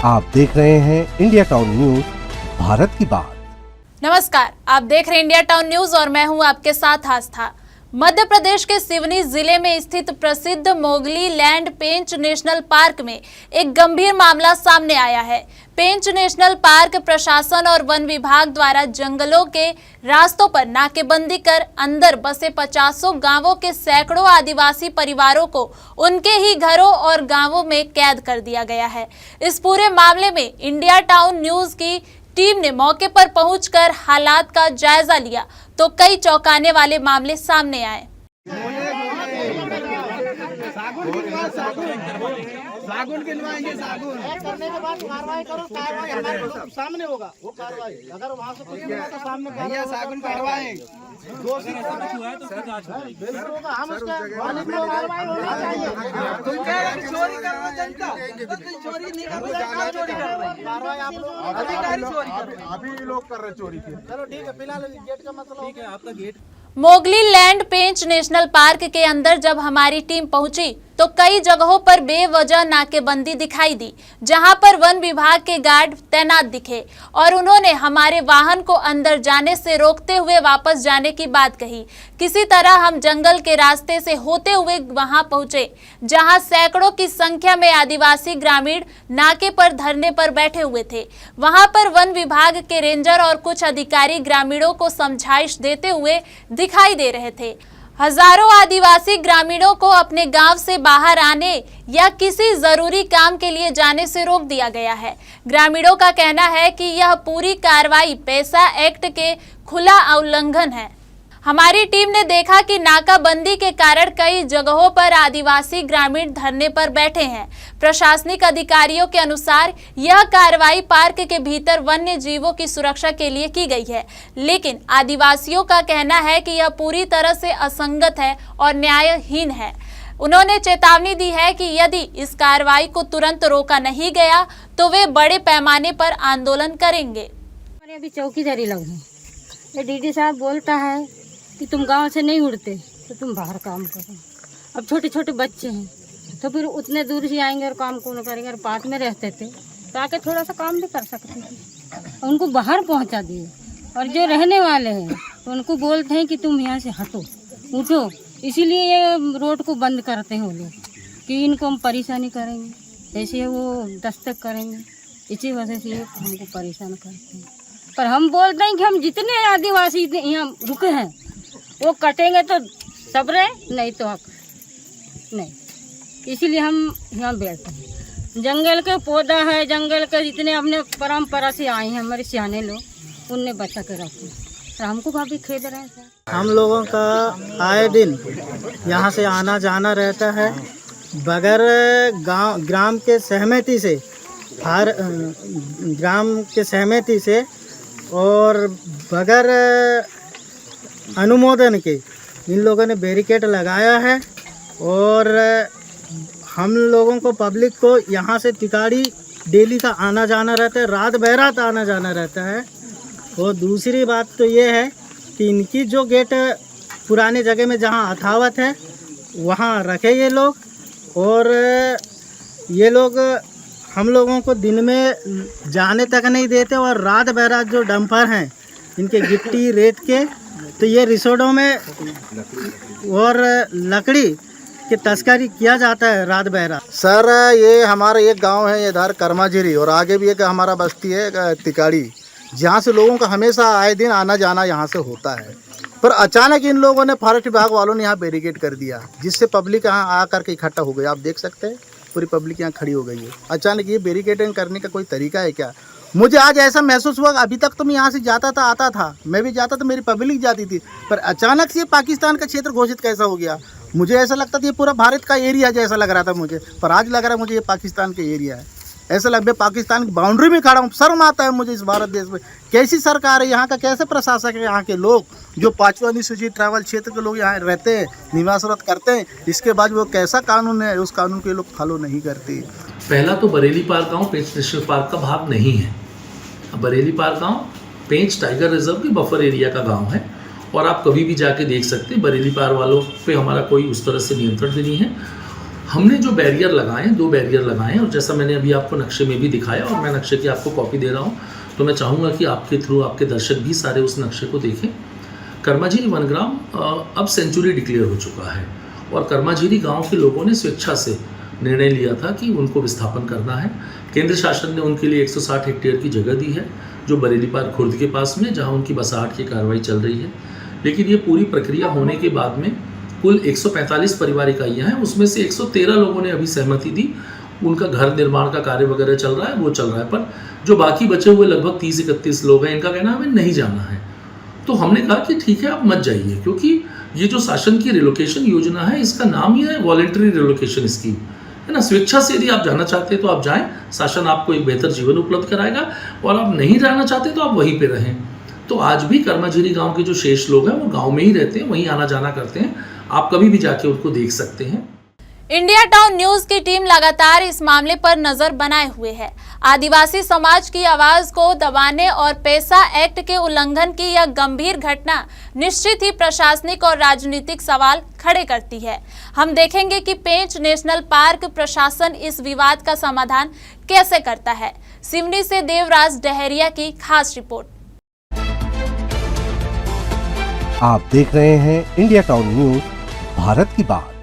आप देख रहे हैं इंडिया टाउन न्यूज, भारत की बात। नमस्कार, आप देख रहे हैं इंडिया टाउन न्यूज और मैं हूं आपके साथ आस्था। मध्य प्रदेश के सिवनी जिले में स्थित प्रसिद्ध मोगली लैंड पेंच नेशनल पार्क में एक गंभीर मामला सामने आया है। पेंच नेशनल पार्क प्रशासन और वन विभाग द्वारा जंगलों के रास्तों पर नाकेबंदी कर अंदर बसे 50 गांवों के सैकड़ों आदिवासी परिवारों को उनके ही घरों और गांवों में कैद कर दिया गया है। इस पूरे मामले में इंडिया टाउन न्यूज की टीम ने मौके पर पहुंचकर हालात का जायजा लिया तो कई चौंकाने वाले मामले सामने आए। सागुन गिनवाएंगे, सागुन करने के बाद कार्रवाई करो, कार्रवाई हमारे सामने होगा। वो कार्रवाई अगर वहाँ से कुछ नहीं हुआ तो सामने भैया सागुन कार्रवाई दोषी बिल्कुल होगा। हम उसका मालिक को कार्रवाई होना चाहिए। तुम कह रहे हो चोरी कर रहे हो जनता, तो तुम चोरी नहीं कर रहे, चोरी कर रहे हो। कार्रवाई आप लोग अधिकारी चोरी कर रहे हैं, अभी लोग कर रहे चोरी। चलो ठीक है, फिलहाल गेट का मसला ठीक है। आपका गेट मोगली लैंड पेंच नेशनल पार्क के अंदर जब हमारी टीम पहुंची तो कई जगहों पर बेवजह नाकेबंदी दिखाई दी, जहां पर वन विभाग के गार्ड तैनात दिखे और उन्होंने हमारे वाहन को अंदर जाने से रोकते हुए वापस जाने की बात कही। किसी तरह हम जंगल के रास्ते से होते हुए वहां पहुंचे, जहां सैकड़ों की संख्या में आदिवासी ग्रामीण नाके पर धरने पर बैठे हुए थे। वहां पर वन विभाग के रेंजर और कुछ अधिकारी ग्रामीणों को समझाइश देते हुए दिखाई दे रहे थे। हजारों आदिवासी ग्रामीणों को अपने गांव से बाहर आने या किसी जरूरी काम के लिए जाने से रोक दिया गया है। ग्रामीणों का कहना है कि यह पूरी कार्रवाई पैसा एक्ट के खुला उल्लंघन है। हमारी टीम ने देखा कि नाकाबंदी के कारण कई जगहों पर आदिवासी ग्रामीण धरने पर बैठे हैं। प्रशासनिक अधिकारियों के अनुसार यह कार्रवाई पार्क के भीतर वन्य जीवों की सुरक्षा के लिए की गई है, लेकिन आदिवासियों का कहना है कि यह पूरी तरह से असंगत है और न्यायहीन है। उन्होंने चेतावनी दी है कि यदि इस कार्रवाई को तुरंत रोका नहीं गया तो वे बड़े पैमाने पर आंदोलन करेंगे। अभी चौकीदारी लगी, ये डीडी साहब बोलता है कि तुम गांव से नहीं उड़ते तो तुम बाहर काम करो। अब छोटे छोटे बच्चे हैं तो फिर उतने दूर से आएंगे और काम कौन करेंगे। और पास में रहते थे तो आके थोड़ा सा काम भी कर सकते थे, उनको बाहर पहुंचा दिए। और जो रहने वाले हैं तो उनको बोलते हैं कि तुम यहाँ से हटो, उठो। इसीलिए ये रोड को बंद करते हैं वो लोग कि इनको हम परेशानी करेंगे, ऐसे वो दस्तक करेंगे। इसी वजह से ये हमको परेशान करते हैं। पर हम बोलते हैं कि हम जितने आदिवासी यहाँ रुके हैं वो कटेंगे तो सबरे, नहीं तो हक नहीं। इसीलिए हम यहाँ बैठते हैं। जंगल के पौधा है, जंगल के जितने अपने परंपरा से आए हैं हमारे सियाने लोग, उनने बचा के रखे। तो हमको काफ़ी खेद रहे हैं। हम लोगों का आए दिन यहाँ से आना जाना रहता है, बगैर ग्राम के सहमति से, हर ग्राम के सहमति से और बगैर अनुमोदन के इन लोगों ने बैरिकेड लगाया है। और हम लोगों को, पब्लिक को यहाँ से टिकारी डेली का आना जाना रहता है, रात बरात आना जाना रहता है। और दूसरी बात तो ये है कि इनकी जो गेट पुराने जगह में जहाँ अथावत है वहाँ रखे ये लोग। और ये लोग हम लोगों को दिन में जाने तक नहीं देते और रात बरात जो डंपर हैं इनके गिट्टी रेत के, तो ये रिसोर्टों में और लकड़ी की तस्करी किया जाता है रात बरात। सर ये हमारा एक गांव है इधर कर्माजिरी, और आगे भी एक हमारा बस्ती है तिकाड़ी, जहाँ से लोगों का हमेशा आए दिन आना जाना यहाँ से होता है। पर अचानक इन लोगों ने, फॉरेस्ट विभाग वालों ने यहाँ बैरिकेड कर दिया, जिससे पब्लिक यहाँ आकर के इकट्ठा हो गई। आप देख सकते हैं पूरी पब्लिक यहाँ खड़ी हो गई है। अचानक ये बैरिकेडिंग करने का कोई तरीका है क्या? मुझे आज ऐसा महसूस हुआ, अभी तक तो मैं यहाँ से जाता था, आता था, मैं भी जाता था, मेरी पब्लिक जाती थी, पर अचानक से पाकिस्तान का क्षेत्र घोषित कैसा हो गया? मुझे ऐसा लगता था ये पूरा भारत का एरिया जैसा लग रहा था मुझे, पर आज लग रहा है मुझे ये पाकिस्तान का एरिया है। ऐसा लग, मैं पाकिस्तान की बाउंड्री में खड़ा हूँ। शर्म आता है मुझे इस भारत देश में। कैसी सरकार है यहाँ का, कैसे प्रशासक है यहाँ के लोग, जो 5वां अनुसूचित ट्राइबल क्षेत्र के लोग यहाँ रहते हैं, निवासरत करते हैं, इसके बाद वो कैसा कानून है, उस कानून के लोग फॉलो नहीं करते। पहला तो बरेली पार्क गाँव पेंच नेशनल पार्क का भाग नहीं है। बरेली पार्क गाँव पेंच टाइगर रिजर्व की बफर एरिया का गाँव है और आप कभी भी जाके देख सकते हैं। बरेली पार वालों पे हमारा कोई उस तरह से नियंत्रण नहीं है। हमने जो बैरियर लगाए, 2 बैरियर लगाए, और जैसा मैंने अभी आपको नक्शे में भी दिखाया, और मैं नक्शे की आपको कॉपी दे रहा हूँ, तो मैं चाहूँगा कि आपके थ्रू आपके दर्शक भी सारे उस नक्शे को देखें। कर्माझीरी वनग्राम अब सेंचुरी डिक्लेयर हो चुका है, और कर्माझीरी गांव के लोगों ने स्वेच्छा से निर्णय लिया था कि उनको विस्थापन करना है। केंद्र शासन ने उनके लिए 160 हेक्टेयर की जगह दी है, जो बरेली पार खुर्द के पास में, जहां उनकी बसाहट की कार्रवाई चल रही है। लेकिन ये पूरी प्रक्रिया होने के बाद में कुल 145 परिवार इकाइयाँ हैं, उसमें से 113 लोगों ने अभी सहमति दी, उनका घर निर्माण का कार्य वगैरह चल रहा है, वो चल रहा है। पर जो बाकी बचे हुए लगभग 30-31 लोग हैं, इनका कहना है हमें नहीं जाना है। तो हमने कहा कि ठीक है, आप मत जाइए, क्योंकि ये जो शासन की रिलोकेशन योजना है, इसका नाम ही है वॉलंटरी रिलोकेशन स्कीम, है ना। स्वेच्छा से यदि आप जाना चाहते हैं तो आप जाएं, शासन आपको एक बेहतर जीवन उपलब्ध कराएगा, और आप नहीं रहना चाहते तो आप वहीं पे रहें। तो आज भी कर्माझीरी गांव के जो शेष लोग हैं वो गांव में ही रहते हैं, वहीं आना जाना करते हैं। आप कभी भी जाके उनको देख सकते हैं। इंडिया टाउन न्यूज की टीम लगातार इस मामले पर नजर बनाए हुए है। आदिवासी समाज की आवाज को दबाने और पेसा एक्ट के उल्लंघन की यह गंभीर घटना निश्चित ही प्रशासनिक और राजनीतिक सवाल खड़े करती है। हम देखेंगे कि पेंच नेशनल पार्क प्रशासन इस विवाद का समाधान कैसे करता है। सिवनी से देवराज डहरिया की खास रिपोर्ट। आप देख रहे हैं इंडिया टाउन न्यूज, भारत की बात।